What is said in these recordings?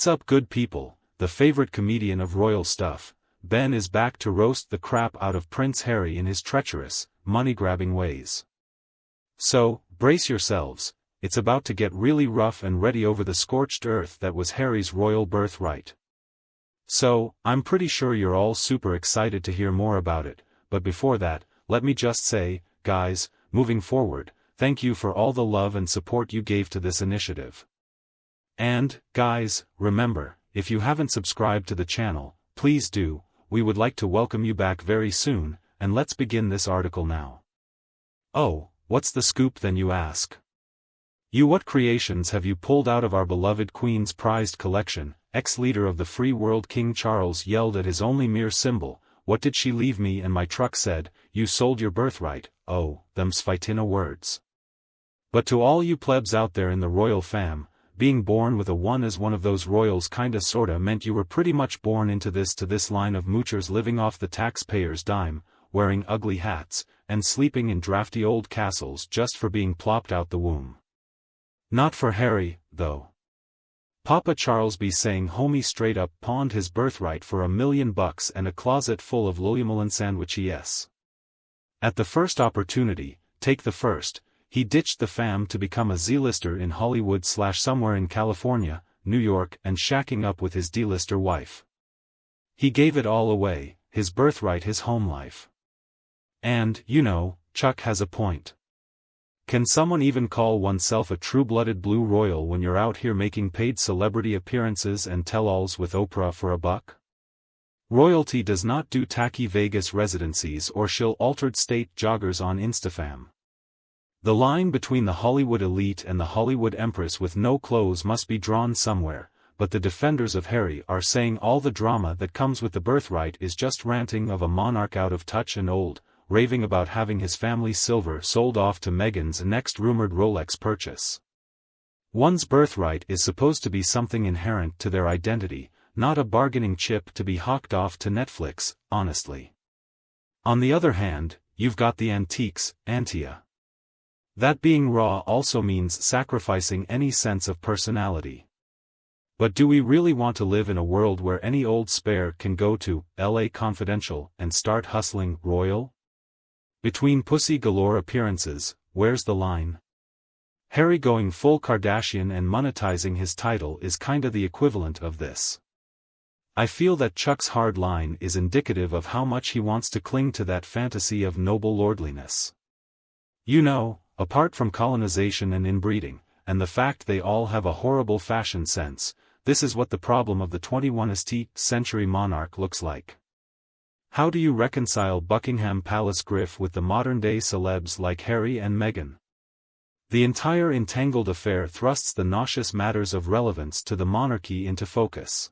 What's up, good people? The favorite comedian of royal stuff, Ben, is back to roast the crap out of Prince Harry in his treacherous, money-grabbing ways. So, brace yourselves, it's about to get really rough and ready over the scorched earth that was Harry's royal birthright. So, I'm pretty sure you're all super excited to hear more about it, but before that, let me just say, guys, moving forward, thank you for all the love and support you gave to this initiative. And, guys, remember, if you haven't subscribed to the channel, please do. We would like to welcome you back very soon, and let's begin this article now. Oh, what's the scoop then, you ask? What creations have you pulled out of our beloved Queen's prized collection? Ex-leader of the free world King Charles yelled at his only mere symbol, "What did she leave me?" And my truck said, "You sold your birthright." Oh, them's fightina words. But to all you plebs out there in the royal fam, being born with a 1 as one of those royals kinda sorta meant you were pretty much born into this line of moochers living off the taxpayer's dime, wearing ugly hats, and sleeping in drafty old castles just for being plopped out the womb. Not for Harry, though. Papa Charles be saying homie straight up pawned his birthright for $1 million and a closet full of Lululemon sandwiches. At the first opportunity, take the first, he ditched the fam to become a Z-lister in Hollywood / somewhere in California, New York, and shacking up with his D-lister wife. He gave it all away, his birthright, his home life. And, Chuck has a point. Can someone even call oneself a true-blooded blue royal when you're out here making paid celebrity appearances and tell-alls with Oprah for $1? Royalty does not do tacky Vegas residencies or shill altered state joggers on Instafam. The line between the Hollywood elite and the Hollywood empress with no clothes must be drawn somewhere, but the defenders of Harry are saying all the drama that comes with the birthright is just ranting of a monarch out of touch and old, raving about having his family's silver sold off to Meghan's next rumored Rolex purchase. One's birthright is supposed to be something inherent to their identity, not a bargaining chip to be hawked off to Netflix, honestly. On the other hand, you've got the antiques, Antia. That being raw also means sacrificing any sense of personality. But do we really want to live in a world where any old spare can go to LA Confidential and start hustling royal? Between pussy galore appearances, where's the line? Harry going full Kardashian and monetizing his title is kinda the equivalent of this. I feel that Chuck's hard line is indicative of how much he wants to cling to that fantasy of noble lordliness. Apart from colonization and inbreeding, and the fact they all have a horrible fashion sense, this is what the problem of the 21st century monarch looks like. How do you reconcile Buckingham Palace griff with the modern-day celebs like Harry and Meghan? The entire entangled affair thrusts the nauseous matters of relevance to the monarchy into focus.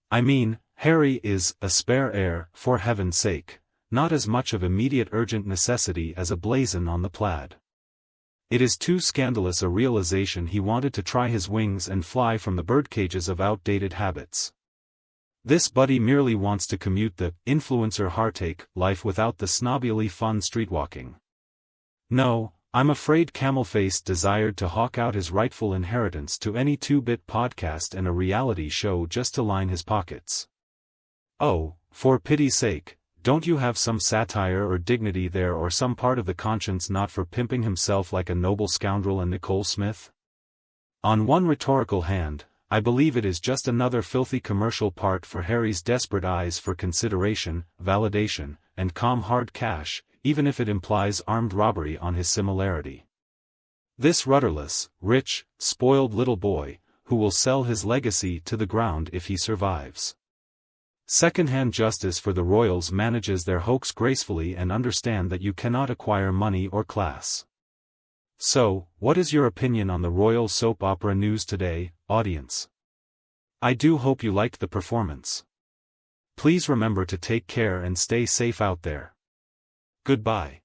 I mean, Harry is a spare heir, for heaven's sake, not as much of immediate urgent necessity as a blazon on the plaid. It is too scandalous a realization he wanted to try his wings and fly from the birdcages of outdated habits. This buddy merely wants to commute the influencer heartache life without the snobbily fun streetwalking. No, I'm afraid Camelface desired to hawk out his rightful inheritance to any 2-bit podcast and a reality show just to line his pockets. Oh, for pity's sake, don't you have some satire or dignity there, or some part of the conscience not for pimping himself like a noble scoundrel and Nicole Smith? On one rhetorical hand, I believe it is just another filthy commercial part for Harry's desperate eyes for consideration, validation, and calm hard cash, even if it implies armed robbery on his similarity. This rudderless, rich, spoiled little boy, who will sell his legacy to the ground if he survives. Second-hand justice for the royals manages their hoax gracefully and understand that you cannot acquire money or class. So, what is your opinion on the royal soap opera news today, audience? I do hope you liked the performance. Please remember to take care and stay safe out there. Goodbye.